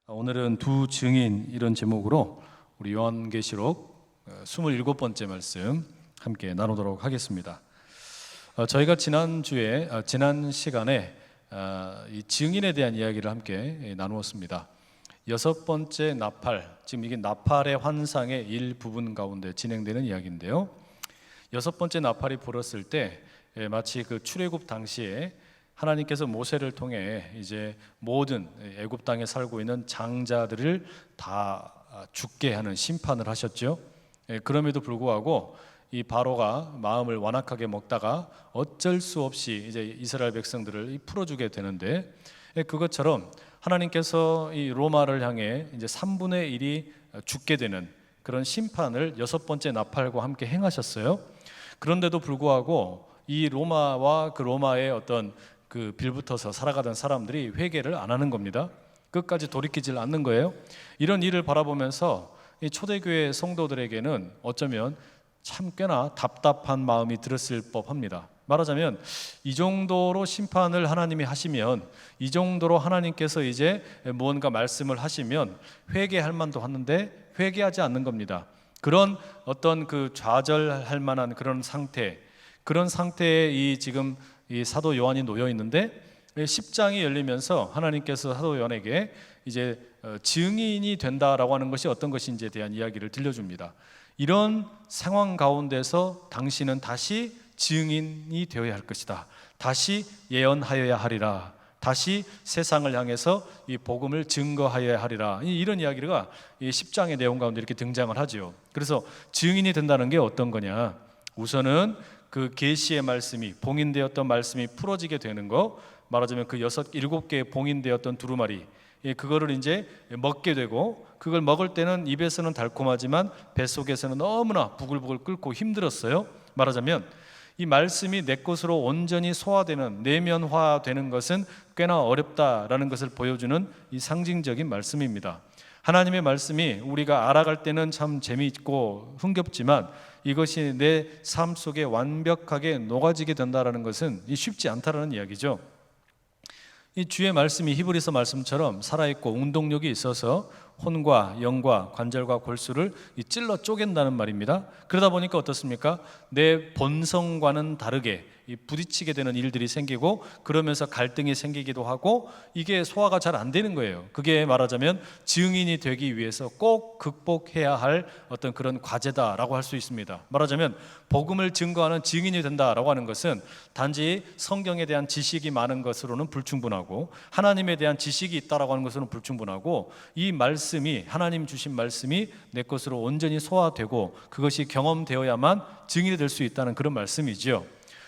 오늘은 두 증인 이런 제목으로 우리 요한계시록 27번째 말씀 함께 나누도록 하겠습니다. 저희가 지난 시간에 이 증인에 대한 이야기를 함께 나누었습니다. 6번째 나팔, 지금 이게 나팔의 환상의 일부분 가운데 진행되는 이야기인데요. 6번째 나팔이 불었을 때 마치 그 출애굽 당시에 하나님께서 모세를 통해 이제 모든 애굽 땅에 살고 있는 장자들을 다 죽게 하는 심판을 하셨죠. 그럼에도 불구하고 이 바로가 마음을 완악하게 먹다가 어쩔 수 없이 이제 이스라엘 백성들을 풀어주게 되는데, 그것처럼 하나님께서 이 로마를 향해 이제 3분의 1이 죽게 되는 그런 심판을 6번째 나팔과 함께 행하셨어요. 그런데도 불구하고 이 로마와 그 로마의 어떤 그 빌붙어서 살아가던 사람들이 회개를 안 하는 겁니다. 끝까지 돌이키질 않는 거예요. 이런 일을 바라보면서 이 초대교회 성도들에게는 어쩌면 참 꽤나 답답한 마음이 들었을 법합니다. 말하자면 이 정도로 심판을 하나님이 하시면, 이 정도로 하나님께서 이제 무언가 말씀을 하시면 회개할 만도 하는데 회개하지 않는 겁니다. 그런 어떤 그 좌절할 만한 그런 상태에 이 지금 이 사도 요한이 놓여 있는데, 10장이 열리면서 하나님께서 사도 요한에게 이제 증인이 된다라고 하는 것이 어떤 것인지에 대한 이야기를 들려줍니다. 이런 상황 가운데서 당신은 다시 증인이 되어야 할 것이다. 다시 예언하여야 하리라. 다시 세상을 향해서 이 복음을 증거하여야 하리라. 이런 이야기가 이 10장의 내용 가운데 이렇게 등장을 하죠. 그래서 증인이 된다는 게 어떤 거냐? 우선은 그 계시의 말씀이, 봉인되었던 말씀이 풀어지게 되는 거, 말하자면 그 7개의 봉인되었던 두루마리, 그거를 이제 먹게 되고, 그걸 먹을 때는 입에서는 달콤하지만 뱃속에서는 너무나 부글부글 끓고 힘들었어요. 말하자면 이 말씀이 내 것으로 온전히 소화되는, 내면화되는 것은 꽤나 어렵다라는 것을 보여주는 이 상징적인 말씀입니다. 하나님의 말씀이 우리가 알아갈 때는 참 재미있고 흥겹지만 이것이 내 삶 속에 완벽하게 녹아지게 된다는 것은 쉽지 않다는 이야기죠. 이 주의 말씀이 히브리서 말씀처럼 살아있고 운동력이 있어서 혼과 영과 관절과 골수를 찔러 쪼갠다는 말입니다. 그러다 보니까 어떻습니까? 내 본성과는 다르게 부딪히게 되는 일들이 생기고, 그러면서 갈등이 생기기도 하고, 이게 소화가 잘 안 되는 거예요. 그게 말하자면 증인이 되기 위해서 꼭 극복해야 할 어떤 그런 과제다라고 할 수 있습니다. 말하자면 복음을 증거하는 증인이 된다라고 하는 것은 단지 성경에 대한 지식이 많은 것으로는 불충분하고, 하나님에 대한 지식이 있다라고 하는 것으로는 불충분하고, 이 말씀이, 하나님 주신 말씀이 내 것으로 온전히 소화되고 그것이 경험되어야만 증인이 될 수 있다는 그런 말씀이죠.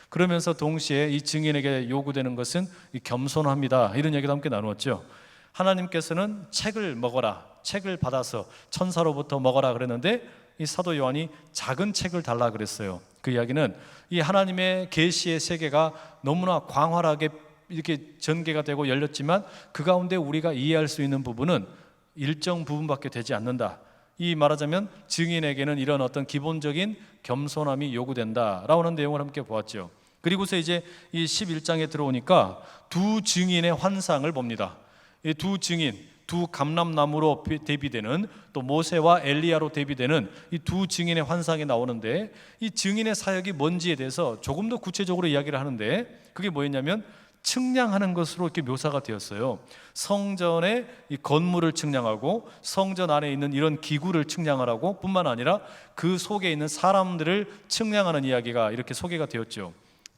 그러면서 동시에 이 증인에게 요구되는 것은 겸손합니다. 이런 얘기도 함께 나누었죠. 하나님께서는 책을 먹어라, 책을 받아서 천사로부터 먹어라 그랬는데, 이 사도 요한이 작은 책을 달라 그랬어요. 그 이야기는 이 하나님의 계시의 세계가 너무나 광활하게 이렇게 전개가 되고 열렸지만 그 가운데 우리가 이해할 수 있는 부분은 일정 부분밖에 되지 않는다. 이 말하자면 증인에게는 이런 어떤 기본적인 겸손함이 요구된다라고 하는 내용을 함께 보았죠. 그리고서 이제 이 11장에 들어오니까 두 증인의 환상을 봅니다. 이 두 증인, 두 감람나무로 대비되는, 또 모세와 엘리야로 대비되는 이 두 증인의 환상이 나오는데, 이 증인의 사역이 뭔지에 대해서 조금 더 구체적으로 이야기를 하는데, 그게 뭐였냐면 측량하는 것으로 이렇게 묘사가 되었어요. 성전의 이 건물을 측량하고 성전 안에 있는 이런 기구를 측량하라고, 뿐만 아니라 그 속에 있는 사람들을 측량하는 이야기가 이렇게 소개가 되었죠.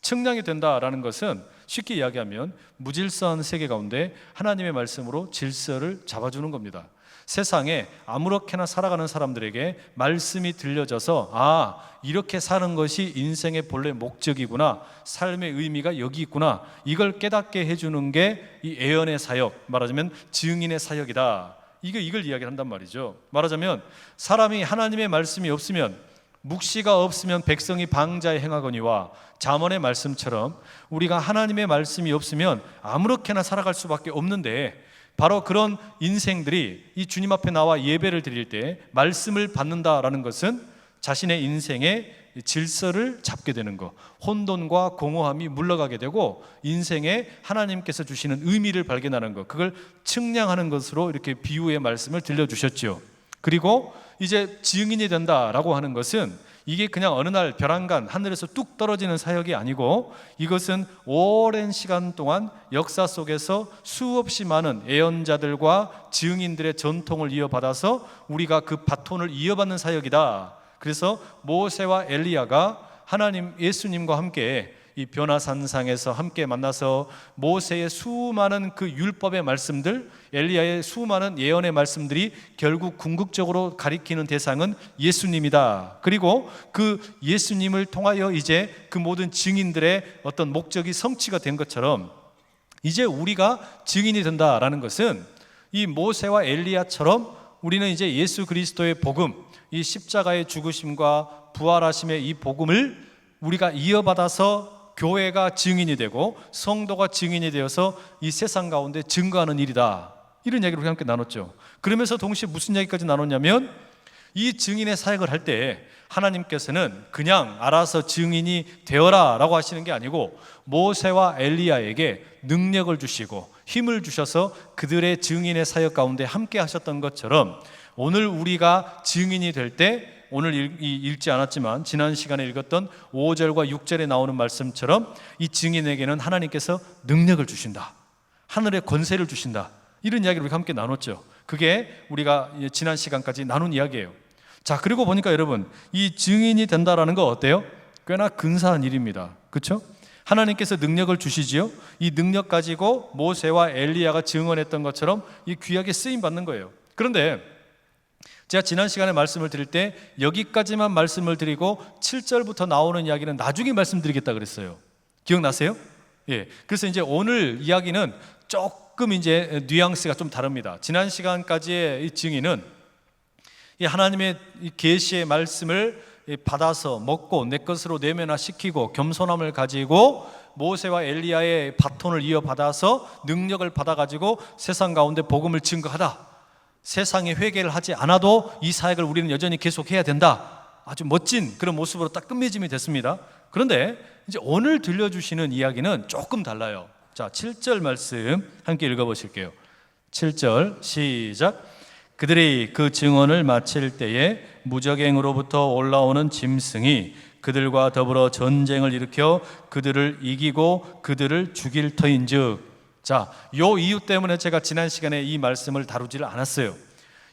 측량이 된다라는 것은 쉽게 이야기하면 무질서한 세계 가운데 하나님의 말씀으로 질서를 잡아주는 겁니다. 세상에 아무렇게나 살아가는 사람들에게 말씀이 들려져서 이렇게 사는 것이 인생의 본래 목적이구나, 삶의 의미가 여기 있구나, 이걸 깨닫게 해주는 게 이 예언의 사역, 말하자면 증인의 사역이다. 이걸 이야기를 한단 말이죠. 말하자면 사람이 하나님의 말씀이 없으면, 묵시가 없으면 백성이 방자에 행하거니와, 잠언의 말씀처럼 우리가 하나님의 말씀이 없으면 아무렇게나 살아갈 수밖에 없는데, 바로 그런 인생들이 이 주님 앞에 나와 예배를 드릴 때 말씀을 받는다라는 것은 자신의 인생의 질서를 잡게 되는 것, 혼돈과 공허함이 물러가게 되고 인생에 하나님께서 주시는 의미를 발견하는 것, 그걸 측량하는 것으로 이렇게 비유의 말씀을 들려주셨죠. 그리고 이제 증인이 된다라고 하는 것은 이게 그냥 어느 날 벼랑간 하늘에서 뚝 떨어지는 사역이 아니고, 이것은 오랜 시간 동안 역사 속에서 수없이 많은 예언자들과 증인들의 전통을 이어받아서 우리가 그 바톤을 이어받는 사역이다. 그래서 모세와 엘리야가 하나님 예수님과 함께 이 변화산상에서 함께 만나서 모세의 수많은 그 율법의 말씀들, 엘리야의 수많은 예언의 말씀들이 결국 궁극적으로 가리키는 대상은 예수님이다. 그리고 그 예수님을 통하여 이제 그 모든 증인들의 어떤 목적이 성취가 된 것처럼 이제 우리가 증인이 된다라는 것은 이 모세와 엘리야처럼 우리는 이제 예수 그리스도의 복음, 이 십자가의 죽으심과 부활하심의 이 복음을 우리가 이어받아서 교회가 증인이 되고 성도가 증인이 되어서 이 세상 가운데 증거하는 일이다. 이런 이야기를 함께 나눴죠. 그러면서 동시에 무슨 이야기까지 나눴냐면, 이 증인의 사역을 할 때 하나님께서는 그냥 알아서 증인이 되어라 라고 하시는 게 아니고, 모세와 엘리야에게 능력을 주시고 힘을 주셔서 그들의 증인의 사역 가운데 함께 하셨던 것처럼, 오늘 우리가 증인이 될 때, 오늘 읽지 않았지만 지난 시간에 읽었던 5절과 6절에 나오는 말씀처럼 이 증인에게는 하나님께서 능력을 주신다, 하늘의 권세를 주신다, 이런 이야기를 우리가 함께 나눴죠. 그게 우리가 지난 시간까지 나눈 이야기예요. 자, 그리고 보니까 여러분, 이 증인이 된다라는 거 어때요? 꽤나 근사한 일입니다. 그렇죠? 하나님께서 능력을 주시지요. 이 능력 가지고 모세와 엘리야가 증언했던 것처럼 이 귀하게 쓰임 받는 거예요. 그런데 제가 지난 시간에 말씀을 드릴 때 여기까지만 말씀을 드리고 7절부터 나오는 이야기는 나중에 말씀드리겠다 그랬어요. 기억나세요? 예. 그래서 이제 오늘 이야기는 조금 이제 뉘앙스가 좀 다릅니다. 지난 시간까지의 이 증인은 이 하나님의 계시의 말씀을 받아서 먹고 내 것으로 내면화시키고 겸손함을 가지고 모세와 엘리야의 바톤을 이어받아서 능력을 받아가지고 세상 가운데 복음을 증거하다, 세상에 회개를 하지 않아도 이 사역을 우리는 여전히 계속해야 된다, 아주 멋진 그런 모습으로 딱 끝맺음이 됐습니다. 그런데 이제 오늘 들려주시는 이야기는 조금 달라요. 자, 7절 말씀 함께 읽어보실게요. 7절 시작. 그들이 그 증언을 마칠 때에 무적행으로부터 올라오는 짐승이 그들과 더불어 전쟁을 일으켜 그들을 이기고 그들을 죽일 터인즉. 자, 요 이유 때문에 제가 지난 시간에 이 말씀을 다루지를 않았어요.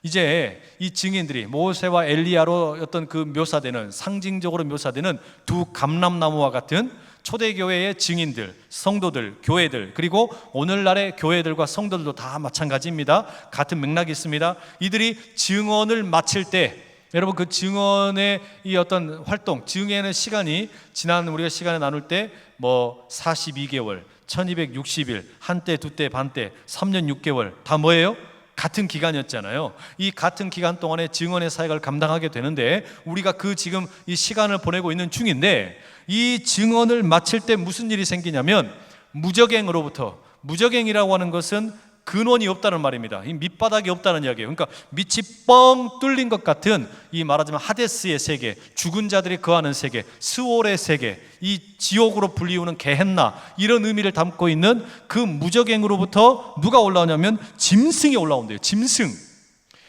이제 이 증인들이 모세와 엘리야로 어떤 그 묘사되는, 상징적으로 묘사되는 두 감람나무와 같은 초대교회의 증인들, 성도들, 교회들, 그리고 오늘날의 교회들과 성도들도 다 마찬가지입니다. 같은 맥락이 있습니다. 이들이 증언을 마칠 때, 여러분 그 증언의 이 어떤 활동, 증언의 시간이 지난 우리가 시간에 나눌 때 뭐 42개월, 1260일, 한때, 두때, 반때, 3년 6개월 다 뭐예요? 같은 기간이었잖아요. 이 같은 기간 동안에 증언의 사역을 감당하게 되는데 우리가 그 지금 이 시간을 보내고 있는 중인데, 이 증언을 마칠 때 무슨 일이 생기냐면 무적행으로부터, 무적행이라고 하는 것은 근원이 없다는 말입니다. 이 밑바닥이 없다는 이야기예요. 그러니까 밑이 뻥 뚫린 것 같은, 이 말하자면 하데스의 세계, 죽은 자들이 거하는 세계, 스올의 세계, 이 지옥으로 불리우는 게헨나, 이런 의미를 담고 있는 그 무적행으로부터 누가 올라오냐면 짐승이 올라온대요. 짐승.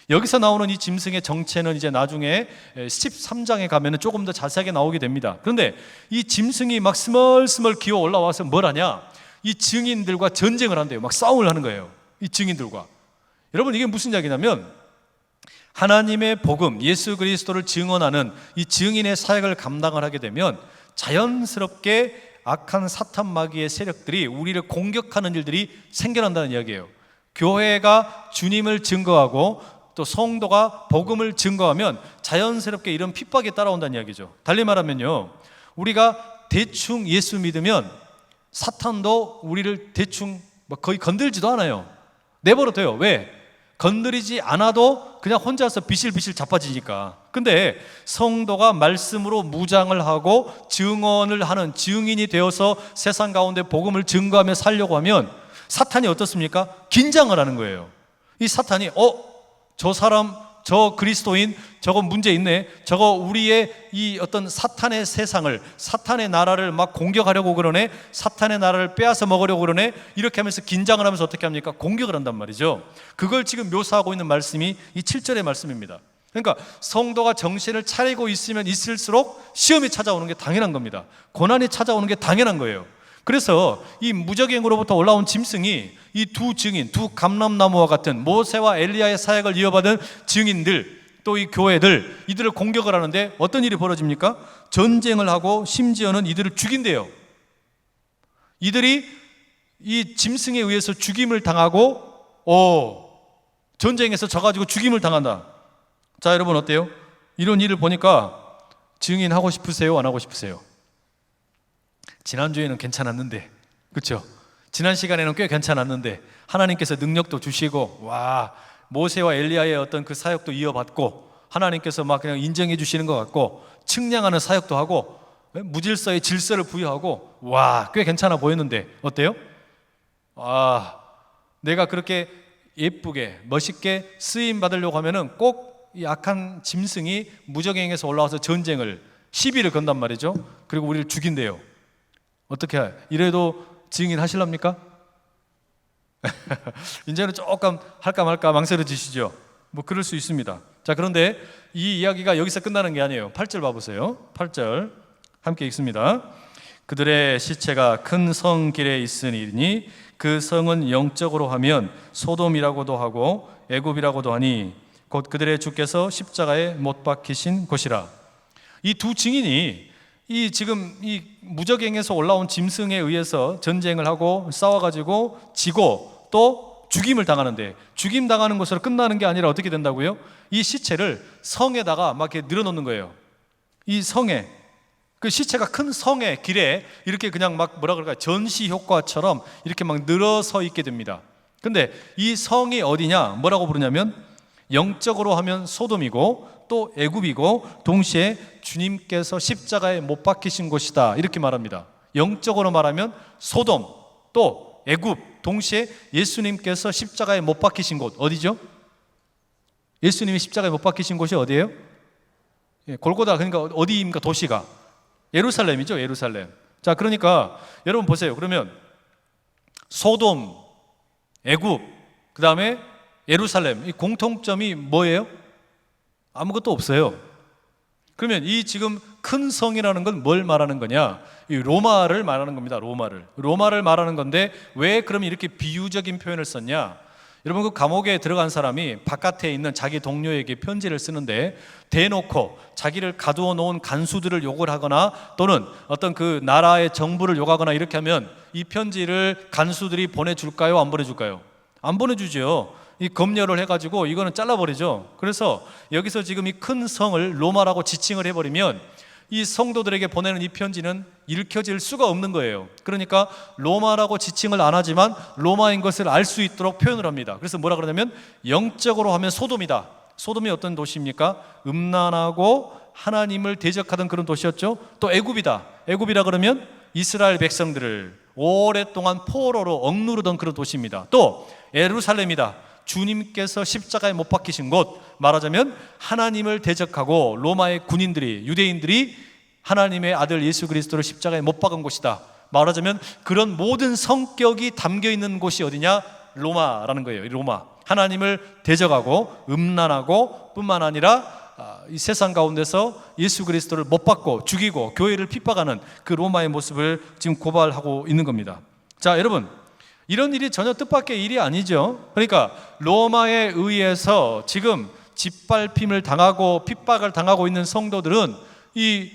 여기서 나오는 이 짐승의 정체는 이제 나중에 13장에 가면 조금 더 자세하게 나오게 됩니다. 그런데 이 짐승이 막 스멀스멀 기어 올라와서 뭘 하냐? 이 증인들과 전쟁을 한대요. 막 싸움을 하는 거예요. 이 증인들과. 여러분, 이게 무슨 이야기냐면 하나님의 복음, 예수 그리스도를 증언하는 이 증인의 사역을 감당을 하게 되면 자연스럽게 악한 사탄 마귀의 세력들이 우리를 공격하는 일들이 생겨난다는 이야기예요. 교회가 주님을 증거하고 또 성도가 복음을 증거하면 자연스럽게 이런 핍박이 따라온다는 이야기죠. 달리 말하면요, 우리가 대충 예수 믿으면 사탄도 우리를 대충 거의 건들지도 않아요. 내버려둬요. 왜? 건드리지 않아도 그냥 혼자서 비실비실 자빠지니까. 근데 성도가 말씀으로 무장을 하고 증언을 하는 증인이 되어서 세상 가운데 복음을 증거하며 살려고 하면 사탄이 어떻습니까? 긴장을 하는 거예요. 이 사탄이 저 사람 저 그리스도인 저거 문제 있네, 저거 우리의 이 어떤 사탄의 세상을, 사탄의 나라를 막 공격하려고 그러네, 사탄의 나라를 빼앗아 먹으려고 그러네, 이렇게 하면서 긴장을 하면서 어떻게 합니까? 공격을 한단 말이죠. 그걸 지금 묘사하고 있는 말씀이 이 7절의 말씀입니다. 그러니까 성도가 정신을 차리고 있으면 있을수록 시험이 찾아오는 게 당연한 겁니다. 고난이 찾아오는 게 당연한 거예요. 그래서 이 무적행으로부터 올라온 짐승이 이 두 증인, 두 감람나무와 같은 모세와 엘리야의 사역을 이어받은 증인들, 또 이 교회들, 이들을 공격을 하는데 어떤 일이 벌어집니까? 전쟁을 하고 심지어는 이들을 죽인대요. 이들이 이 짐승에 의해서 죽임을 당하고 전쟁에서 져가지고 죽임을 당한다. 자, 여러분 어때요? 이런 일을 보니까 증인하고 싶으세요? 안 하고 싶으세요? 지난주에는 괜찮았는데, 그렇죠? 지난 시간에는 꽤 괜찮았는데 하나님께서 능력도 주시고, 와, 모세와 엘리야의 어떤 그 사역도 이어받고, 하나님께서 막 그냥 인정해 주시는 것 같고, 측량하는 사역도 하고, 무질서의 질서를 부여하고, 와, 꽤 괜찮아 보였는데 어때요? 내가 그렇게 예쁘게 멋있게 쓰임 받으려고 하면은 꼭 이 악한 짐승이 무적행에서 올라와서 전쟁을, 시비를 건단 말이죠. 그리고 우리를 죽인대요. 어떻게 이래도 증인하실랍니까? 이제는 조금 할까 말까 망설여지시죠? 뭐 그럴 수 있습니다. 자, 그런데 이 이야기가 여기서 끝나는 게 아니에요. 8절 봐보세요. 8절 함께 읽습니다. 그들의 시체가 큰 성 길에 있으니 그 성은 영적으로 하면 소돔이라고도 하고 애굽이라고도 하니 곧 그들의 주께서 십자가에 못 박히신 곳이라. 이 두 증인이 이 지금 이 무적행에서 올라온 짐승에 의해서 전쟁을 하고 싸워가지고 지고 또 죽임을 당하는데, 죽임 당하는 것으로 끝나는 게 아니라 어떻게 된다고요? 이 시체를 성에다가 막 이렇게 늘어놓는 거예요. 이 성에, 그 시체가 큰 성의 길에 이렇게 그냥 막 뭐라 그럴까요? 전시 효과처럼 이렇게 막 늘어서 있게 됩니다. 근데 이 성이 어디냐? 뭐라고 부르냐면 영적으로 하면 소돔이고 또 애굽이고 동시에 주님께서 십자가에 못 박히신 곳이다, 이렇게 말합니다. 영적으로 말하면 소돔 또 애굽, 동시에 예수님께서 십자가에 못 박히신 곳 어디죠? 예수님이 십자가에 못 박히신 곳이 어디예요? 골고다. 그러니까 어디입니까? 도시가 예루살렘이죠. 예루살렘. 자, 그러니까 여러분 보세요. 그러면 소돔, 애굽, 그 다음에 예루살렘, 이 공통점이 뭐예요? 아무것도 없어요. 그러면 이 지금 큰 성이라는 건 뭘 말하는 거냐? 이 로마를 말하는 겁니다. 로마를 말하는 건데 왜 그럼 이렇게 비유적인 표현을 썼냐? 여러분, 그 감옥에 들어간 사람이 바깥에 있는 자기 동료에게 편지를 쓰는데 대놓고 자기를 가두어 놓은 간수들을 욕을 하거나 또는 어떤 그 나라의 정부를 욕하거나 이렇게 하면 이 편지를 간수들이 보내줄까요? 안 보내줄까요? 안 보내주죠. 이 검열을 해가지고 이거는 잘라버리죠. 그래서 여기서 지금 이 큰 성을 로마라고 지칭을 해버리면 이 성도들에게 보내는 이 편지는 읽혀질 수가 없는 거예요. 그러니까 로마라고 지칭을 안 하지만 로마인 것을 알 수 있도록 표현을 합니다. 그래서 뭐라 그러냐면 영적으로 하면 소돔이다. 소돔이 어떤 도시입니까? 음란하고 하나님을 대적하던 그런 도시였죠. 또 애굽이다. 애굽이라 그러면 이스라엘 백성들을 오랫동안 포로로 억누르던 그런 도시입니다. 또 예루살렘이다. 주님께서 십자가에 못 박히신 곳, 말하자면 하나님을 대적하고 로마의 군인들이, 유대인들이 하나님의 아들 예수 그리스도를 십자가에 못 박은 곳이다. 말하자면 그런 모든 성격이 담겨 있는 곳이 어디냐? 로마라는 거예요. 로마. 하나님을 대적하고 음란하고 뿐만 아니라 이 세상 가운데서 예수 그리스도를 못 박고 죽이고 교회를 핍박하는 그 로마의 모습을 지금 고발하고 있는 겁니다. 자, 여러분, 이런 일이 전혀 뜻밖의 일이 아니죠. 그러니까 로마에 의해서 지금 짓밟힘을 당하고 핍박을 당하고 있는 성도들은 이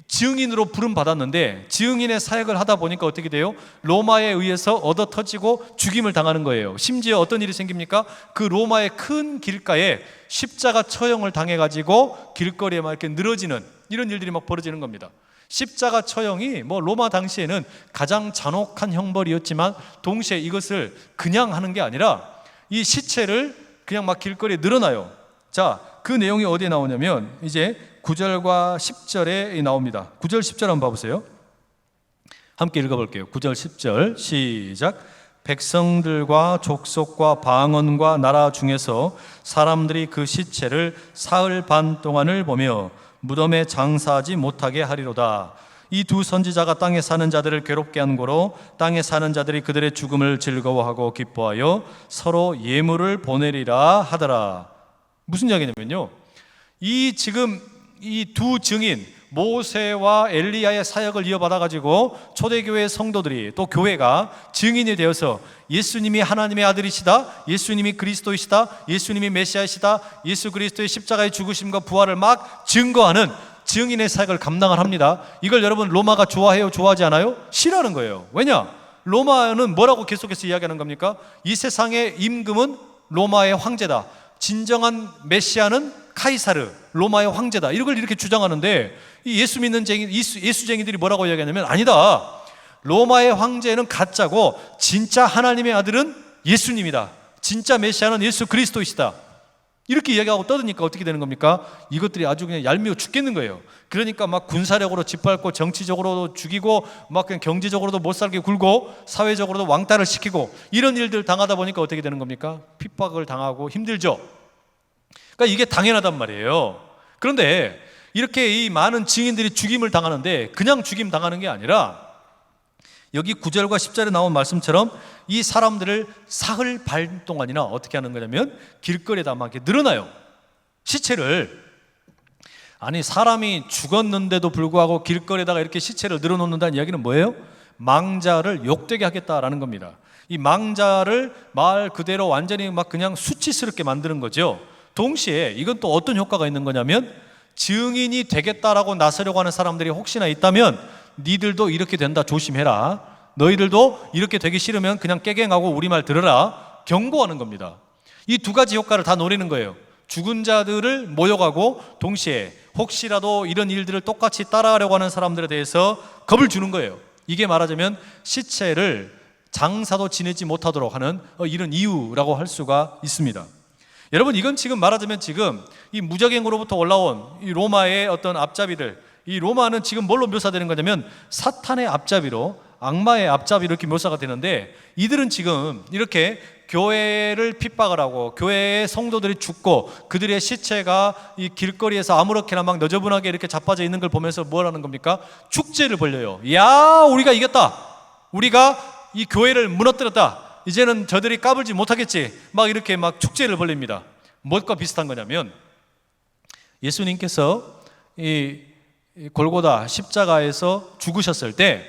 증인으로 부름받았는데 증인의 사역을 하다 보니까 어떻게 돼요? 로마에 의해서 얻어터지고 죽임을 당하는 거예요. 심지어 어떤 일이 생깁니까? 그 로마의 큰 길가에 십자가 처형을 당해가지고 길거리에 막 이렇게 늘어지는 이런 일들이 막 벌어지는 겁니다. 십자가 처형이 뭐 로마 당시에는 가장 잔혹한 형벌이었지만 동시에 이것을 그냥 하는 게 아니라 이 시체를 그냥 막 길거리에 늘어놔요. 자, 그 내용이 어디에 나오냐면 이제 9절과 10절에 나옵니다. 9절 10절 한번 봐보세요. 함께 읽어볼게요. 9절 10절 시작. 백성들과 족속과 방언과 나라 중에서 사람들이 그 시체를 사흘 반 동안을 보며 무덤에 장사하지 못하게 하리로다. 이 두 선지자가 땅에 사는 자들을 괴롭게 한 고로 땅에 사는 자들이 그들의 죽음을 즐거워하고 기뻐하여 서로 예물을 보내리라 하더라. 무슨 이야기냐면요, 이 두 증인 모세와 엘리야의 사역을 이어받아 가지고 초대교회 성도들이, 또 교회가 증인이 되어서 예수님이 하나님의 아들이시다, 예수님이 그리스도이시다, 예수님이 메시아이시다, 예수 그리스도의 십자가의 죽으심과 부활을 막 증거하는 증인의 사역을 감당을 합니다. 이걸 여러분 로마가 좋아해요? 좋아하지 않아요? 싫어하는 거예요. 왜냐? 로마는 뭐라고 계속해서 이야기하는 겁니까? 이 세상의 임금은 로마의 황제다, 진정한 메시아는 카이사르, 로마의 황제다, 이걸 이렇게 주장하는데, 이 예수 믿는 예수쟁이들이 뭐라고 이야기하냐면, 아니다, 로마의 황제는 가짜고 진짜 하나님의 아들은 예수님이다, 진짜 메시아는 예수 그리스도이시다, 이렇게 이야기하고 떠드니까 어떻게 되는 겁니까? 이것들이 아주 그냥 얄미워 죽겠는 거예요. 그러니까 막 군사력으로 짓밟고, 정치적으로도 죽이고, 막 그냥 경제적으로도 못 살게 굴고, 사회적으로도 왕따를 시키고, 이런 일들 당하다 보니까 어떻게 되는 겁니까? 핍박을 당하고 힘들죠. 그러니까 이게 당연하단 말이에요. 그런데 이렇게 이 많은 증인들이 죽임을 당하는데, 그냥 죽임 당하는 게 아니라 여기 9절과 10절에 나온 말씀처럼 이 사람들을 사흘 반 동안이나 어떻게 하는 거냐면 길거리에다 막 이렇게 늘어놔요, 시체를. 아니, 사람이 죽었는데도 불구하고 길거리에다가 이렇게 시체를 늘어놓는다는 이야기는 뭐예요? 망자를 욕되게 하겠다라는 겁니다. 이 망자를 말 그대로 완전히 막 그냥 수치스럽게 만드는 거죠. 동시에 이건 또 어떤 효과가 있는 거냐면, 증인이 되겠다라고 나서려고 하는 사람들이 혹시나 있다면, 니들도 이렇게 된다 조심해라, 너희들도 이렇게 되기 싫으면 그냥 깨갱하고 우리 말 들으라, 경고하는 겁니다. 이 두 가지 효과를 다 노리는 거예요. 죽은 자들을 모욕하고, 동시에 혹시라도 이런 일들을 똑같이 따라하려고 하는 사람들에 대해서 겁을 주는 거예요. 이게 말하자면 시체를 장사도 지내지 못하도록 하는 이런 이유라고 할 수가 있습니다. 여러분, 이건 지금 말하자면 지금 이 무적행으로부터 올라온 이 로마의 어떤 앞잡이들, 이 로마는 지금 뭘로 묘사되는 거냐면 사탄의 앞잡이로, 악마의 앞잡이로 이렇게 묘사가 되는데, 이들은 지금 이렇게 교회를 핍박을 하고 교회의 성도들이 죽고 그들의 시체가 이 길거리에서 아무렇게나 막 너저분하게 이렇게 자빠져 있는 걸 보면서 뭘 하는 겁니까? 축제를 벌려요. 야, 우리가 이겼다, 우리가 이 교회를 무너뜨렸다, 이제는 저들이 까불지 못하겠지, 막 이렇게 막 축제를 벌립니다. 무엇과 비슷한 거냐면, 예수님께서 이 골고다 십자가에서 죽으셨을 때,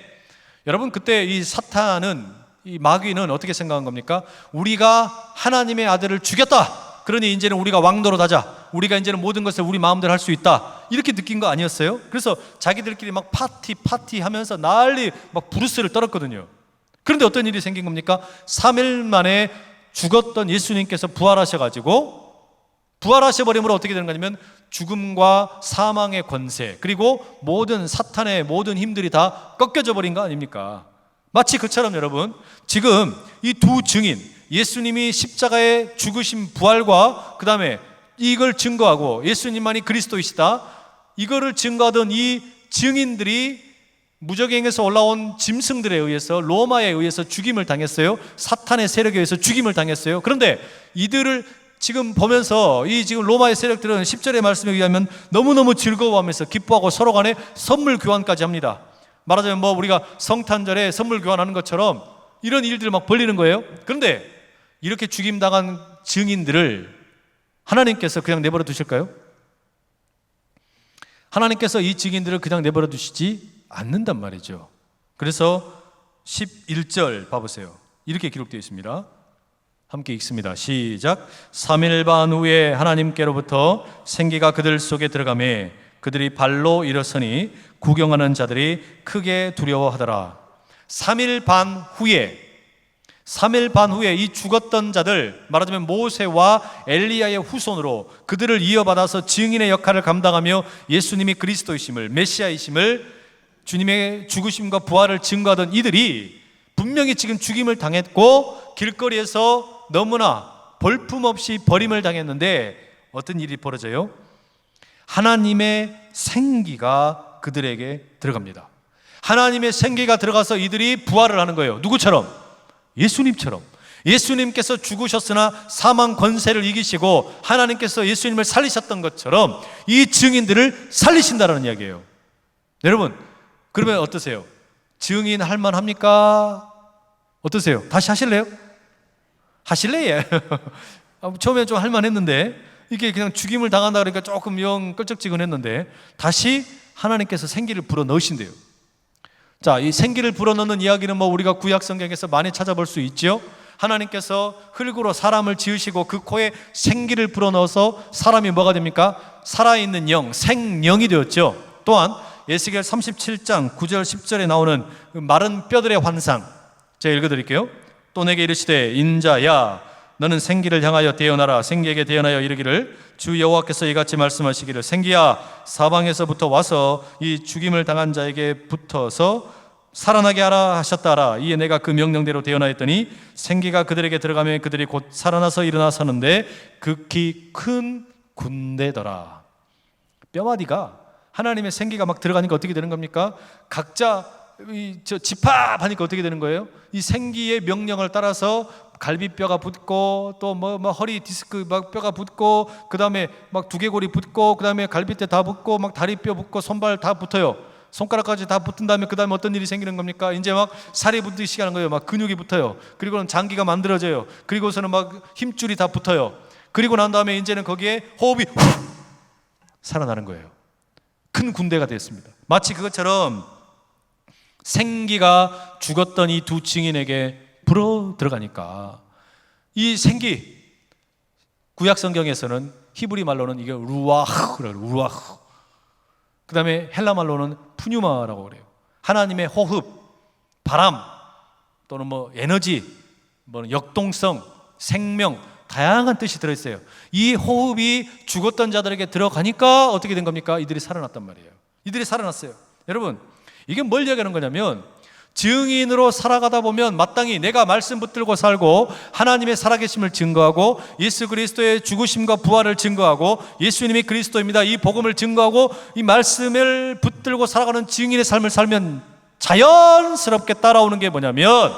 여러분 그때 이 사탄은, 이 마귀는 어떻게 생각한 겁니까? 우리가 하나님의 아들을 죽였다, 그러니 이제는 우리가 왕노릇하자, 우리가 이제는 모든 것을 우리 마음대로 할 수 있다, 이렇게 느낀 거 아니었어요? 그래서 자기들끼리 막 파티 하면서 난리 막 브루스를 떨었거든요. 그런데 어떤 일이 생긴 겁니까? 3일 만에 죽었던 예수님께서 부활하셔버림으로 어떻게 되는 거냐면, 죽음과 사망의 권세, 그리고 모든 사탄의 모든 힘들이 다 꺾여져 버린 거 아닙니까? 마치 그처럼 여러분, 지금 이 두 증인, 예수님이 십자가에 죽으신 부활과 그 다음에 이걸 증거하고 예수님만이 그리스도이시다, 이거를 증거하던 이 증인들이 무적행에서 올라온 짐승들에 의해서, 로마에 의해서 죽임을 당했어요. 사탄의 세력에 의해서 죽임을 당했어요. 그런데 이들을 지금 보면서 이 지금 로마의 세력들은 10절의 말씀에 의하면 너무너무 즐거워하면서 기뻐하고 서로 간에 선물 교환까지 합니다. 말하자면 뭐 우리가 성탄절에 선물 교환하는 것처럼 이런 일들을 막 벌리는 거예요. 그런데 이렇게 죽임당한 증인들을 하나님께서 그냥 내버려 두실까요? 하나님께서 이 증인들을 그냥 내버려 두시지 않는단 말이죠. 그래서 11절 봐보세요. 이렇게 기록되어 있습니다. 함께 읽습니다. 시작. 3일 반 후에 하나님께로부터 생기가 그들 속에 들어가매 그들이 발로 일어서니 구경하는 자들이 크게 두려워하더라. 3일 반 후에 이 죽었던 자들, 말하자면 모세와 엘리야의 후손으로 그들을 이어받아서 증인의 역할을 감당하며 예수님이 그리스도이심을, 메시아이심을, 주님의 죽으심과 부활을 증거하던 이들이 분명히 지금 죽임을 당했고 길거리에서 너무나 볼품없이 버림을 당했는데 어떤 일이 벌어져요? 하나님의 생기가 그들에게 들어갑니다. 하나님의 생기가 들어가서 이들이 부활을 하는 거예요. 누구처럼? 예수님처럼 예수님께서 죽으셨으나 사망 권세를 이기시고 하나님께서 예수님을 살리셨던 것처럼 이 증인들을 살리신다는 이야기예요. 여러분, 그러면 어떠세요? 증인할 만합니까? 어떠세요? 다시 하실래요? 하실래요? 처음에 좀 할만했는데 이게 그냥 죽임을 당한다 그러니까 조금 영 끌적지근했는데 다시 하나님께서 생기를 불어넣으신대요. 자, 이 생기를 불어넣는 이야기는 뭐 우리가 구약 성경에서 많이 찾아볼 수 있죠. 하나님께서 흙으로 사람을 지으시고 그 코에 생기를 불어넣어서 사람이 뭐가 됩니까? 살아있는 영, 생령이 되었죠. 또한 에스겔 37장 9절 10절에 나오는 그 마른 뼈들의 환상, 제가 읽어드릴게요. 또 내게 이르시되 인자야 너는 생기를 향하여 대언하라. 생기에게 대언하여 이르기를 주 여호와께서 이같이 말씀하시기를 생기야 사방에서부터 와서 이 죽임을 당한 자에게 붙어서 살아나게 하라 하셨다라. 이에 내가 그 명령대로 대언하였더니 생기가 그들에게 들어가며 그들이 곧 살아나서 일어나 서는데 극히 큰 군대더라. 뼈마디가 하나님의 생기가 막 들어가니까 어떻게 되는 겁니까? 각자 집합하니까 어떻게 되는 거예요? 이 생기의 명령을 따라서 갈비뼈가 붙고 또 허리 디스크 막 뼈가 붙고 그 다음에 막 두개골이 붙고 그 다음에 갈비뼈 다 붙고 막 다리뼈 붙고 손발 다 붙어요. 손가락까지 다 붙은 다음에 그 다음에 어떤 일이 생기는 겁니까? 이제 막 살이 붙기 시작하는 거예요. 막 근육이 붙어요. 그리고는 장기가 만들어져요. 그리고서는 막 힘줄이 다 붙어요. 그리고 난 다음에 이제는 거기에 호흡이 살아나는 거예요. 큰 군대가 됐습니다. 마치 그것처럼 생기가 죽었던 이 두 증인에게 불어 들어가니까 이 생기, 구약 성경에서는 히브리 말로는 이게 루아흐라고 그래요. 루아흐. 그 다음에 헬라 말로는 푸뉴마라고 그래요. 하나님의 호흡, 바람 또는 뭐 에너지, 뭐 역동성, 생명, 다양한 뜻이 들어있어요. 이 호흡이 죽었던 자들에게 들어가니까 어떻게 된 겁니까? 이들이 살아났단 말이에요. 이들이 살아났어요. 여러분, 이게 뭘 얘기하는 거냐면 증인으로 살아가다 보면 마땅히 내가 말씀 붙들고 살고 하나님의 살아계심을 증거하고 예수 그리스도의 죽으심과 부활을 증거하고 예수님이 그리스도입니다, 이 복음을 증거하고 이 말씀을 붙들고 살아가는 증인의 삶을 살면 자연스럽게 따라오는 게 뭐냐면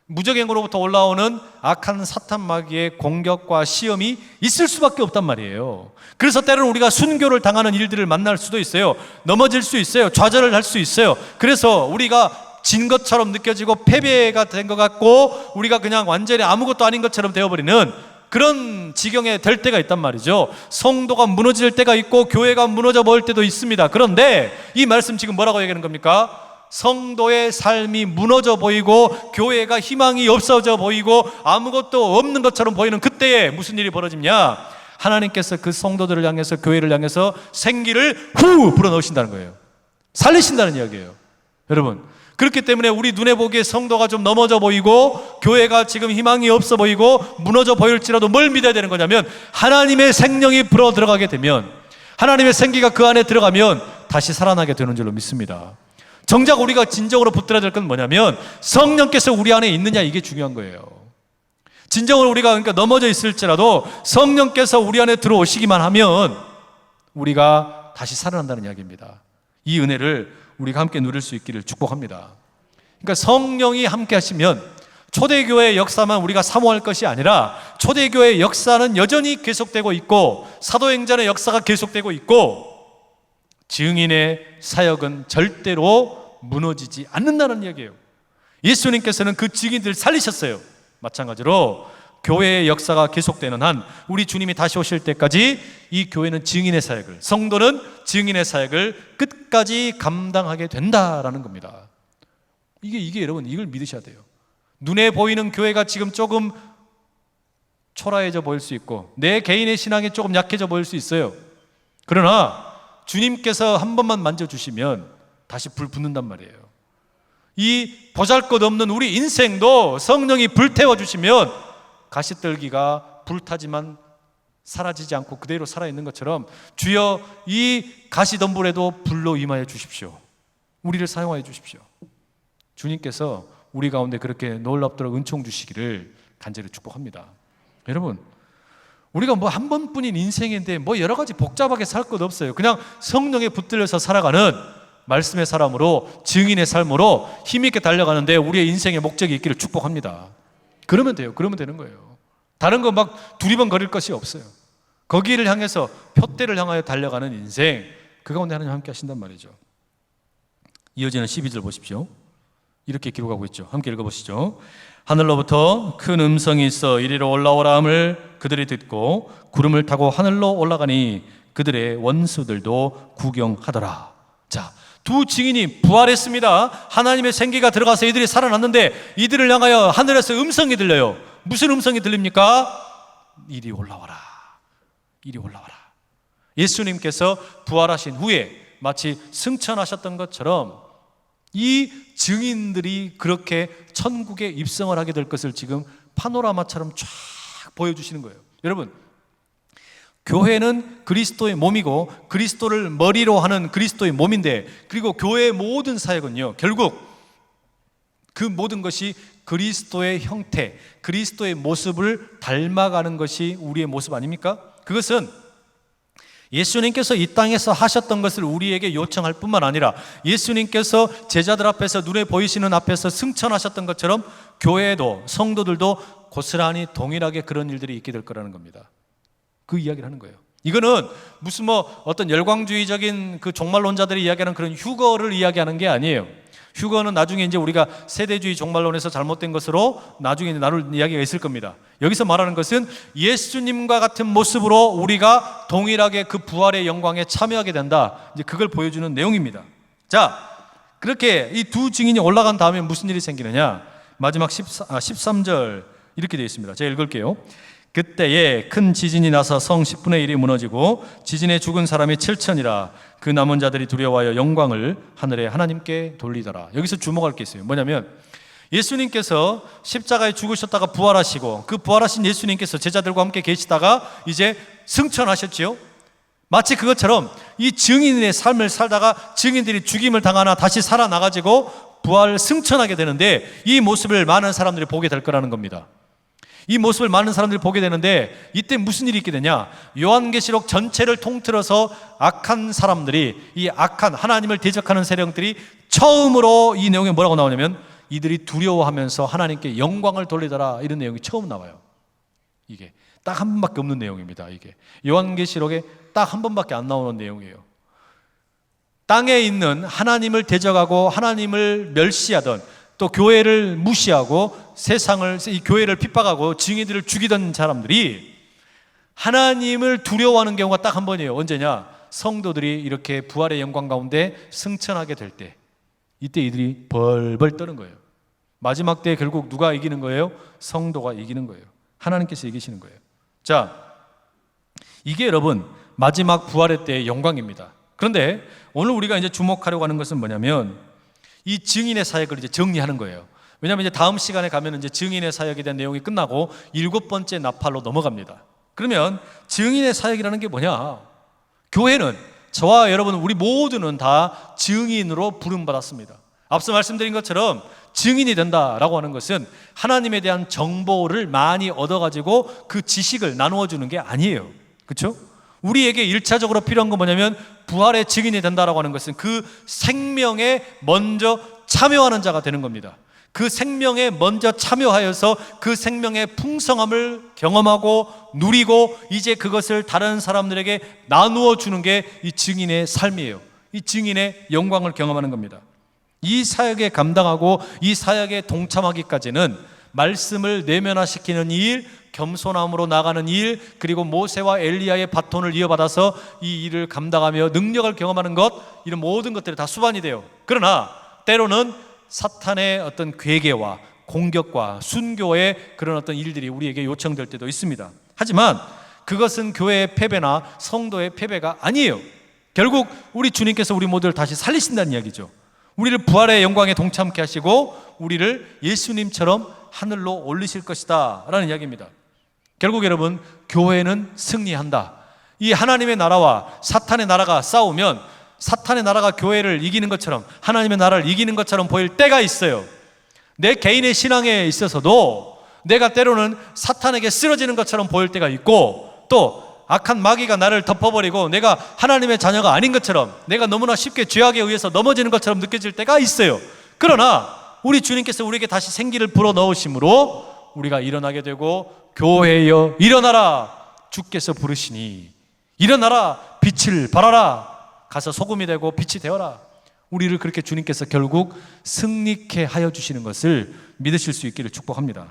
무적행으로부터 올라오는 악한 사탄 마귀의 공격과 시험이 있을 수밖에 없단 말이에요. 그래서 때로는 우리가 순교를 당하는 일들을 만날 수도 있어요. 넘어질 수 있어요. 좌절을 할 수 있어요. 그래서 우리가 진 것처럼 느껴지고 패배가 된 것 같고 우리가 그냥 완전히 아무것도 아닌 것처럼 되어버리는 그런 지경에 될 때가 있단 말이죠. 성도가 무너질 때가 있고 교회가 무너져 버릴 때도 있습니다. 그런데 이 말씀 지금 뭐라고 얘기하는 겁니까? 성도의 삶이 무너져 보이고 교회가 희망이 없어져 보이고 아무것도 없는 것처럼 보이는 그때에 무슨 일이 벌어지냐? 하나님께서 그 성도들을 향해서 교회를 향해서 생기를 후 불어넣으신다는 거예요. 살리신다는 이야기예요. 여러분, 그렇기 때문에 우리 눈에 보기에 성도가 좀 넘어져 보이고 교회가 지금 희망이 없어 보이고 무너져 보일지라도 뭘 믿어야 되는 거냐면 하나님의 생명이 불어 들어가게 되면 하나님의 생기가 그 안에 들어가면 다시 살아나게 되는 줄로 믿습니다. 정작 우리가 진정으로 붙들어야 될 건 뭐냐면 성령께서 우리 안에 있느냐, 이게 중요한 거예요. 진정으로 우리가 그러니까 넘어져 있을지라도 성령께서 우리 안에 들어오시기만 하면 우리가 다시 살아난다는 이야기입니다. 이 은혜를 우리가 함께 누릴 수 있기를 축복합니다. 그러니까 성령이 함께 하시면 초대교회의 역사만 우리가 사모할 것이 아니라 초대교회의 역사는 여전히 계속되고 있고 사도행전의 역사가 계속되고 있고 증인의 사역은 절대로 무너지지 않는다는 이야기예요. 예수님께서는 그 증인들을 살리셨어요. 마찬가지로 교회의 역사가 계속되는 한 우리 주님이 다시 오실 때까지 이 교회는 증인의 사역을, 성도는 증인의 사역을 끝까지 감당하게 된다라는 겁니다. 이게 여러분, 이걸 믿으셔야 돼요. 눈에 보이는 교회가 지금 조금 초라해져 보일 수 있고 내 개인의 신앙이 조금 약해져 보일 수 있어요. 그러나 주님께서 한 번만 만져주시면 다시 불 붙는단 말이에요. 이 보잘것없는 우리 인생도 성령이 불태워 주시면 가시떨기가 불타지만 사라지지 않고 그대로 살아있는 것처럼 주여 이 가시덤불에도 불로 임하여 주십시오. 우리를 사용하여 주십시오. 주님께서 우리 가운데 그렇게 놀랍도록 은총 주시기를 간절히 축복합니다. 여러분, 우리가 뭐 한 번뿐인 인생인데 뭐 여러 가지 복잡하게 살 것 없어요. 그냥 성령에 붙들려서 살아가는 말씀의 사람으로 증인의 삶으로 힘있게 달려가는데 우리의 인생의 목적이 있기를 축복합니다. 그러면 돼요. 그러면 되는 거예요. 다른 거 막 두리번거릴 것이 없어요. 거기를 향해서 표대를 향하여 달려가는 인생, 그 가운데 하나님 함께 하신단 말이죠. 이어지는 12절 보십시오. 이렇게 기록하고 있죠. 함께 읽어보시죠. 하늘로부터 큰 음성이 있어 이리로 올라오라 함을 그들이 듣고 구름을 타고 하늘로 올라가니 그들의 원수들도 구경하더라. 자, 두 증인이 부활했습니다. 하나님의 생기가 들어가서 이들이 살아났는데 이들을 향하여 하늘에서 음성이 들려요. 무슨 음성이 들립니까? 이리 올라와라. 이리 올라와라. 예수님께서 부활하신 후에 마치 승천하셨던 것처럼 이 증인들이 그렇게 천국에 입성을 하게 될 것을 지금 파노라마처럼 쫙 보여주시는 거예요. 여러분, 교회는 그리스도의 몸이고 그리스도를 머리로 하는 그리스도의 몸인데, 그리고 교회의 모든 사역은요, 결국 그 모든 것이 그리스도의 형태, 그리스도의 모습을 닮아가는 것이 우리의 모습 아닙니까? 그것은 예수님께서 이 땅에서 하셨던 것을 우리에게 요청할 뿐만 아니라 예수님께서 제자들 앞에서 눈에 보이시는 앞에서 승천하셨던 것처럼 교회도 성도들도 고스란히 동일하게 그런 일들이 있게 될 거라는 겁니다. 그 이야기를 하는 거예요. 이거는 무슨 어떤 열광주의적인 그 종말론자들이 이야기하는 그런 휴거를 이야기하는 게 아니에요. 휴거는 나중에 이제 우리가 세대주의 종말론에서 잘못된 것으로 나중에 나눌 이야기가 있을 겁니다. 여기서 말하는 것은 예수님과 같은 모습으로 우리가 동일하게 그 부활의 영광에 참여하게 된다. 이제 그걸 보여주는 내용입니다. 자, 그렇게 이 두 증인이 올라간 다음에 무슨 일이 생기느냐? 마지막 13절 이렇게 되어 있습니다. 제가 읽을게요. 그때에 큰 지진이 나서 성 10분의 1이 무너지고 지진에 죽은 사람이 7천이라. 그 남은 자들이 두려워하여 영광을 하늘에 하나님께 돌리더라. 여기서 주목할 게 있어요. 뭐냐면 예수님께서 십자가에 죽으셨다가 부활하시고 그 부활하신 예수님께서 제자들과 함께 계시다가 이제 승천하셨지요. 마치 그것처럼 이 증인의 삶을 살다가 증인들이 죽임을 당하나 다시 살아나가지고 부활 승천하게 되는데, 이 모습을 많은 사람들이 보게 될 거라는 겁니다. 이 모습을 많은 사람들이 보게 되는데 이때 무슨 일이 있게 되냐? 요한계시록 전체를 통틀어서 악한 사람들이, 이 악한 하나님을 대적하는 세력들이 처음으로 이 내용에 뭐라고 나오냐면 이들이 두려워하면서 하나님께 영광을 돌리더라, 이런 내용이 처음 나와요. 이게 딱 한 번밖에 없는 내용입니다. 이게 요한계시록에 딱 한 번밖에 안 나오는 내용이에요. 땅에 있는 하나님을 대적하고 하나님을 멸시하던, 또 교회를 무시하고 세상을, 이 교회를 핍박하고 증인들을 죽이던 사람들이 하나님을 두려워하는 경우가 딱 한 번이에요. 언제냐? 성도들이 이렇게 부활의 영광 가운데 승천하게 될 때, 이때 이들이 벌벌 떠는 거예요. 마지막 때 결국 누가 이기는 거예요? 성도가 이기는 거예요. 하나님께서 이기시는 거예요. 자, 이게 여러분 마지막 부활의 때의 영광입니다. 그런데 오늘 우리가 이제 주목하려고 하는 것은 뭐냐면 이 증인의 사역을 이제 정리하는 거예요. 왜냐하면 이제 다음 시간에 가면 이제 증인의 사역에 대한 내용이 끝나고 7번째 나팔로 넘어갑니다. 그러면 증인의 사역이라는 게 뭐냐? 교회는, 저와 여러분, 우리 모두는 다 증인으로 부름받았습니다. 앞서 말씀드린 것처럼 증인이 된다라고 하는 것은 하나님에 대한 정보를 많이 얻어가지고 그 지식을 나누어 주는 게 아니에요. 그렇죠? 우리에게 1차적으로 필요한 건 뭐냐면 부활의 증인이 된다라고 하는 것은 그 생명에 먼저 참여하는 자가 되는 겁니다. 그 생명에 먼저 참여하여서 그 생명의 풍성함을 경험하고 누리고 이제 그것을 다른 사람들에게 나누어 주는 게 이 증인의 삶이에요. 이 증인의 영광을 경험하는 겁니다. 이 사역에 감당하고 이 사역에 동참하기까지는 말씀을 내면화시키는 일, 겸손함으로 나가는 일, 그리고 모세와 엘리야의 바톤을 이어받아서 이 일을 감당하며 능력을 경험하는 것, 이런 모든 것들이 다 수반이 돼요. 그러나 때로는 사탄의 어떤 괴계와 공격과 순교의 그런 어떤 일들이 우리에게 요청될 때도 있습니다. 하지만 그것은 교회의 패배나 성도의 패배가 아니에요. 결국 우리 주님께서 우리 모두를 다시 살리신다는 이야기죠. 우리를 부활의 영광에 동참케 하시고 우리를 예수님처럼 하늘로 올리실 것이다 라는 이야기입니다. 결국 여러분, 교회는 승리한다. 이 하나님의 나라와 사탄의 나라가 싸우면 사탄의 나라가 교회를 이기는 것처럼, 하나님의 나라를 이기는 것처럼 보일 때가 있어요. 내 개인의 신앙에 있어서도 내가 때로는 사탄에게 쓰러지는 것처럼 보일 때가 있고, 또 악한 마귀가 나를 덮어버리고 내가 하나님의 자녀가 아닌 것처럼, 내가 너무나 쉽게 죄악에 의해서 넘어지는 것처럼 느껴질 때가 있어요. 그러나 우리 주님께서 우리에게 다시 생기를 불어넣으심으로 우리가 일어나게 되고, 교회여 일어나라, 주께서 부르시니 일어나라, 빛을 발하라, 가서 소금이 되고 빛이 되어라. 우리를 그렇게 주님께서 결국 승리케 하여 주시는 것을 믿으실 수 있기를 축복합니다.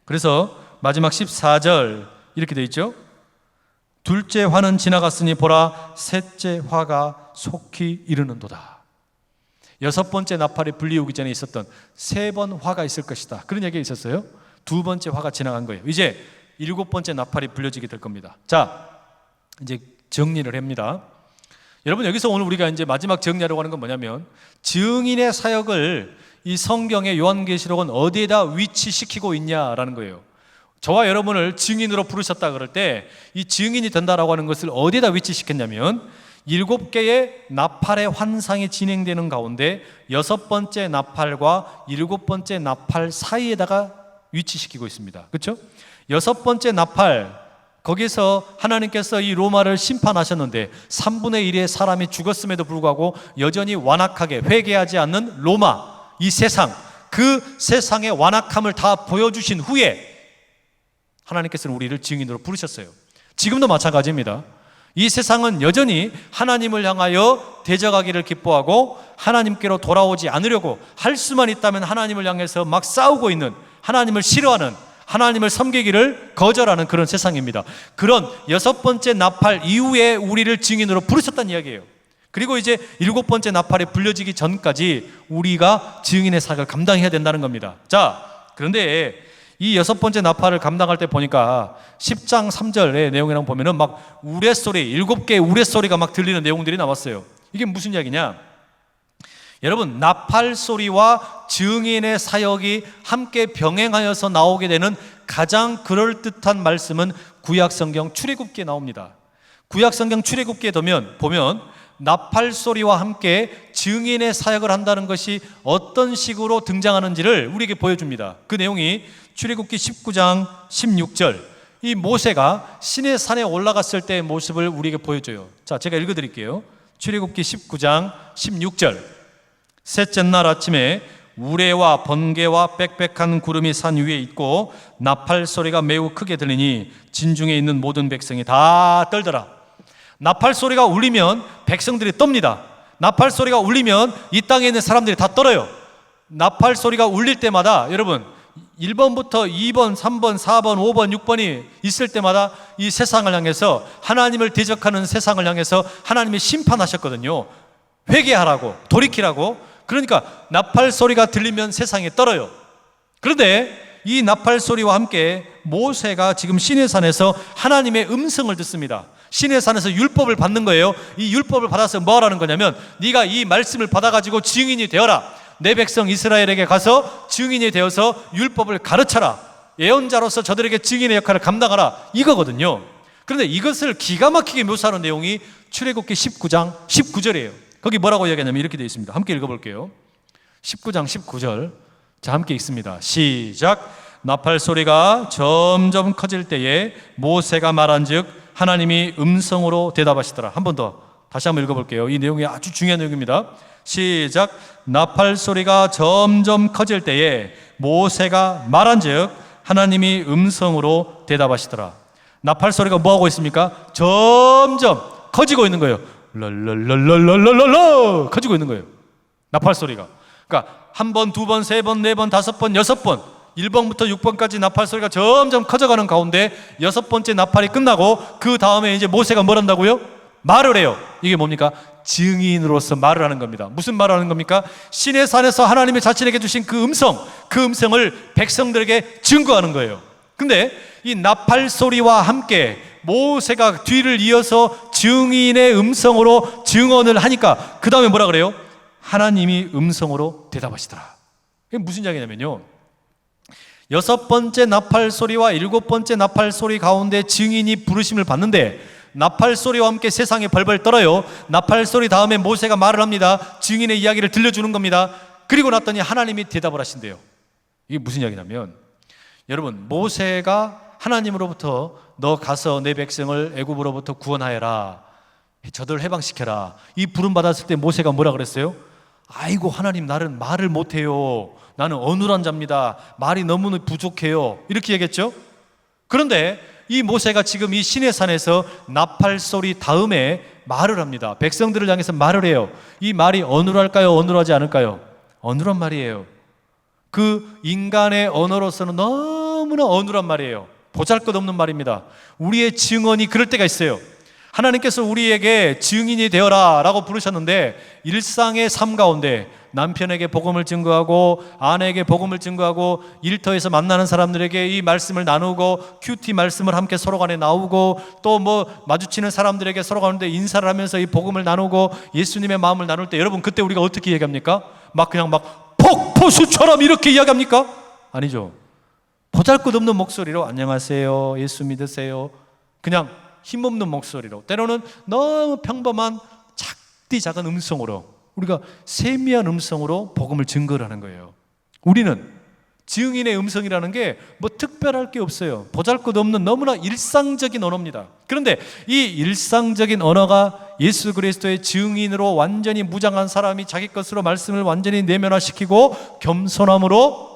그래서 마지막 14절 이렇게 되어 있죠. 둘째 화는 지나갔으니 보라, 셋째 화가 속히 이르는도다. 여섯 번째 나팔이 불리우기 전에 있었던 세 번 화가 있을 것이다, 그런 얘기가 있었어요. 두 번째 화가 지나간 거예요. 이제 일곱 번째 나팔이 불려지게 될 겁니다. 자, 이제 정리를 합니다. 여러분, 여기서 오늘 우리가 이제 마지막 정리하려고 하는 건 뭐냐면, 증인의 사역을 이 성경의 요한계시록은 어디에다 위치시키고 있냐라는 거예요. 저와 여러분을 증인으로 부르셨다 그럴 때 이 증인이 된다라고 하는 것을 어디에다 위치시켰냐면, 일곱 개의 나팔의 환상이 진행되는 가운데 여섯 번째 나팔과 일곱 번째 나팔 사이에다가 위치시키고 있습니다. 그렇죠? 여섯 번째 나팔, 거기서 하나님께서 이 로마를 심판하셨는데 3분의 1의 사람이 죽었음에도 불구하고 여전히 완악하게 회개하지 않는 로마, 이 세상, 그 세상의 완악함을 다 보여주신 후에 하나님께서는 우리를 증인으로 부르셨어요. 지금도 마찬가지입니다. 이 세상은 여전히 하나님을 향하여 대적하기를 기뻐하고 하나님께로 돌아오지 않으려고, 할 수만 있다면 하나님을 향해서 막 싸우고 있는, 하나님을 싫어하는, 하나님을 섬기기를 거절하는 그런 세상입니다. 그런 여섯 번째 나팔 이후에 우리를 증인으로 부르셨다는 이야기예요. 그리고 이제 일곱 번째 나팔이 불려지기 전까지 우리가 증인의 사역을 감당해야 된다는 겁니다. 자, 그런데 이 여섯 번째 나팔을 감당할 때 보니까 10장 3절의 내용이랑 보면은 막 우레소리, 일곱 개의 우레소리가 막 들리는 내용들이 나왔어요. 이게 무슨 이야기냐? 여러분, 나팔 소리와 증인의 사역이 함께 병행하여서 나오게 되는 가장 그럴듯한 말씀은 구약성경 출애굽기에 나옵니다. 구약성경 출애굽기에 보면 나팔 소리와 함께 증인의 사역을 한다는 것이 어떤 식으로 등장하는지를 우리에게 보여줍니다. 그 내용이 출애굽기 19장 16절, 이 모세가 시내산에 올라갔을 때의 모습을 우리에게 보여줘요. 자, 제가 읽어드릴게요. 출애굽기 19장 16절. 셋째 날 아침에 우레와 번개와 빽빽한 구름이 산 위에 있고 나팔 소리가 매우 크게 들리니 진중에 있는 모든 백성이 다 떨더라. 나팔 소리가 울리면 백성들이 떱니다. 나팔 소리가 울리면 이 땅에 있는 사람들이 다 떨어요. 나팔 소리가 울릴 때마다 여러분, 1번부터 2번, 3번, 4번, 5번, 6번이 있을 때마다 이 세상을 향해서, 하나님을 대적하는 세상을 향해서 하나님이 심판하셨거든요. 회개하라고, 돌이키라고. 그러니까 나팔 소리가 들리면 세상에 떨어요. 그런데 이 나팔 소리와 함께 모세가 지금 시내산에서 하나님의 음성을 듣습니다. 시내산에서 율법을 받는 거예요. 이 율법을 받아서 뭐 하라는 거냐면, 네가 이 말씀을 받아가지고 증인이 되어라. 내 백성 이스라엘에게 가서 증인이 되어서 율법을 가르쳐라. 예언자로서 저들에게 증인의 역할을 감당하라, 이거거든요. 그런데 이것을 기가 막히게 묘사하는 내용이 출애굽기 19장 19절이에요. 거기 뭐라고 이야기하냐면 이렇게 되어 있습니다. 함께 읽어볼게요. 19장 19절. 자, 함께 읽습니다. 시작. 나팔 소리가 점점 커질 때에 모세가 말한즉 하나님이 음성으로 대답하시더라. 한 번 더 다시 한번 읽어볼게요. 이 내용이 아주 중요한 내용입니다. 시작. 나팔 소리가 점점 커질 때에 모세가 말한즉 하나님이 음성으로 대답하시더라. 나팔 소리가 뭐하고 있습니까? 점점 커지고 있는 거예요. 랄랄랄랄랄랄랄 커지고 있는 거예요. 나팔 소리가. 그러니까 한 번, 두 번, 세 번, 네 번, 다섯 번, 여섯 번, 1번부터 6번까지 나팔 소리가 점점 커져가는 가운데 여섯 번째 나팔이 끝나고 그 다음에 이제 모세가 뭘 한다고요? 말을 해요. 이게 뭡니까? 증인으로서 말을 하는 겁니다. 무슨 말을 하는 겁니까? 시내산에서 하나님이 자신에게 주신 그 음성을 백성들에게 증거하는 거예요. 근데 이 나팔 소리와 함께 모세가 뒤를 이어서 증인의 음성으로 증언을 하니까 그 다음에 뭐라 그래요? 하나님이 음성으로 대답하시더라. 이게 무슨 이야기냐면요, 여섯 번째 나팔 소리와 일곱 번째 나팔 소리 가운데 증인이 부르심을 받는데 나팔 소리와 함께 세상에 벌벌 떨어요. 나팔 소리 다음에 모세가 말을 합니다. 증인의 이야기를 들려주는 겁니다. 그리고 났더니 하나님이 대답을 하신대요. 이게 무슨 이야기냐면, 여러분, 모세가 하나님으로부터 너 가서 내 백성을 애굽으로부터 구원하여라, 저들을 해방시켜라, 이 부름 받았을 때 모세가 뭐라 그랬어요? 아이고 하나님, 나는 말을 못해요. 나는 어눌한 자입니다. 말이 너무 부족해요. 이렇게 얘기했죠. 그런데 이 모세가 지금 이 시내산에서 나팔 소리 다음에 말을 합니다. 백성들을 향해서 말을 해요. 이 말이 어눌할까요? 어눌하지 않을까요? 어눌한 말이에요. 그 인간의 언어로서는 너무나 어눌한 말이에요. 보잘것없는 말입니다. 우리의 증언이 그럴 때가 있어요. 하나님께서 우리에게 증인이 되어라 라고 부르셨는데, 일상의 삶 가운데 남편에게 복음을 증거하고 아내에게 복음을 증거하고 일터에서 만나는 사람들에게 이 말씀을 나누고 큐티 말씀을 함께 서로 간에 나오고 또 뭐 마주치는 사람들에게 서로 가운데 인사를 하면서 이 복음을 나누고 예수님의 마음을 나눌 때, 여러분 그때 우리가 어떻게 얘기합니까? 막 그냥 막 폭포수처럼 이렇게 이야기합니까? 아니죠. 보잘것없는 목소리로 안녕하세요, 예수 믿으세요, 그냥 힘없는 목소리로, 때로는 너무 평범한 작디 작은 음성으로, 우리가 세미한 음성으로 복음을 증거를 하는 거예요. 우리는 증인의 음성이라는 게 뭐 특별할 게 없어요. 보잘것없는 너무나 일상적인 언어입니다. 그런데 이 일상적인 언어가 예수 그리스도의 증인으로 완전히 무장한 사람이 자기 것으로 말씀을 완전히 내면화시키고 겸손함으로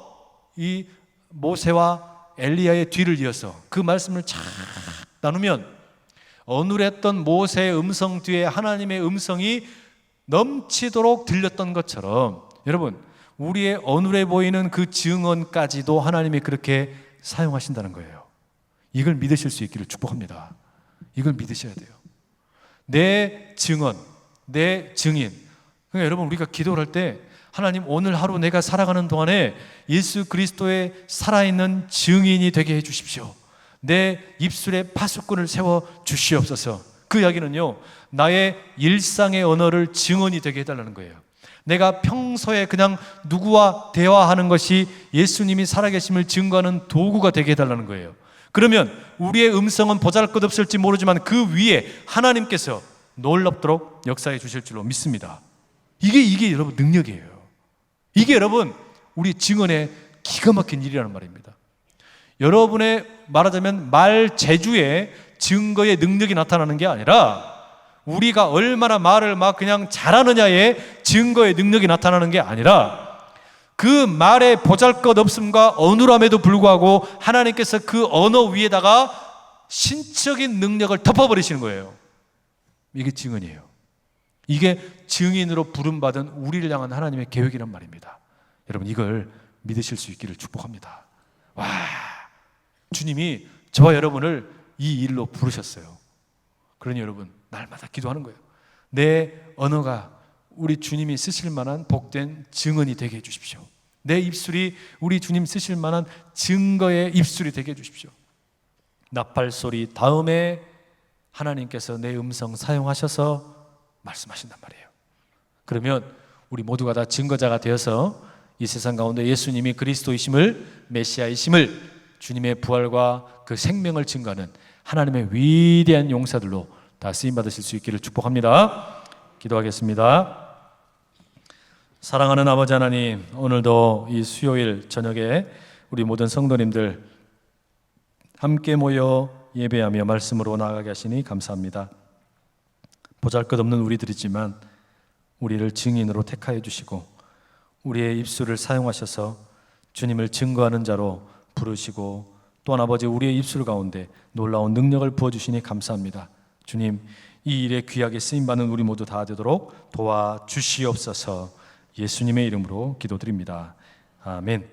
이 모세와 엘리야의 뒤를 이어서 그 말씀을 쫙 나누면, 어눌했던 모세의 음성 뒤에 하나님의 음성이 넘치도록 들렸던 것처럼, 여러분 우리의 어눌해 보이는 그 증언까지도 하나님이 그렇게 사용하신다는 거예요. 이걸 믿으실 수 있기를 축복합니다. 이걸 믿으셔야 돼요. 내 증언, 내 증인. 그러니까 여러분 우리가 기도를 할 때, 하나님 오늘 하루 내가 살아가는 동안에 예수 그리스도의 살아있는 증인이 되게 해 주십시오. 내 입술에 파수꾼을 세워 주시옵소서. 그 이야기는요, 나의 일상의 언어를 증언이 되게 해달라는 거예요. 내가 평소에 그냥 누구와 대화하는 것이 예수님이 살아계심을 증거하는 도구가 되게 해달라는 거예요. 그러면 우리의 음성은 보잘것없을지 모르지만 그 위에 하나님께서 놀랍도록 역사해 주실 줄로 믿습니다. 이게 여러분 능력이에요. 이게 여러분 우리 증언의 기가 막힌 일이라는 말입니다. 여러분의 말하자면 말 재주에 증거의 능력이 나타나는 게 아니라, 우리가 얼마나 말을 막 그냥 잘하느냐에 증거의 능력이 나타나는 게 아니라, 그 말의 보잘것없음과 어눌함에도 불구하고 하나님께서 그 언어 위에다가 신적인 능력을 덮어버리시는 거예요. 이게 증언이에요. 이게 증인으로 부름받은 우리를 향한 하나님의 계획이란 말입니다. 여러분 이걸 믿으실 수 있기를 축복합니다. 와, 주님이 저와 여러분을 이 일로 부르셨어요. 그러니 여러분 날마다 기도하는 거예요. 내 언어가 우리 주님이 쓰실 만한 복된 증언이 되게 해주십시오. 내 입술이 우리 주님 쓰실 만한 증거의 입술이 되게 해주십시오. 나팔 소리 다음에 하나님께서 내 음성 사용하셔서 말씀하신단 말이에요. 그러면 우리 모두가 다 증거자가 되어서 이 세상 가운데 예수님이 그리스도이심을, 메시아이심을, 주님의 부활과 그 생명을 증거하는 하나님의 위대한 용사들로 다 쓰임받으실 수 있기를 축복합니다. 기도하겠습니다. 사랑하는 아버지 하나님, 오늘도 이 수요일 저녁에 우리 모든 성도님들 함께 모여 예배하며 말씀으로 나아가게 하시니 감사합니다. 보잘것없는 우리들이지만 우리를 증인으로 택하여 주시고 우리의 입술을 사용하셔서 주님을 증거하는 자로 부르시고, 또한 아버지 우리의 입술 가운데 놀라운 능력을 부어주시니 감사합니다. 주님, 이 일에 귀하게 쓰임받는 우리 모두 다 되도록 도와주시옵소서. 예수님의 이름으로 기도드립니다. 아멘.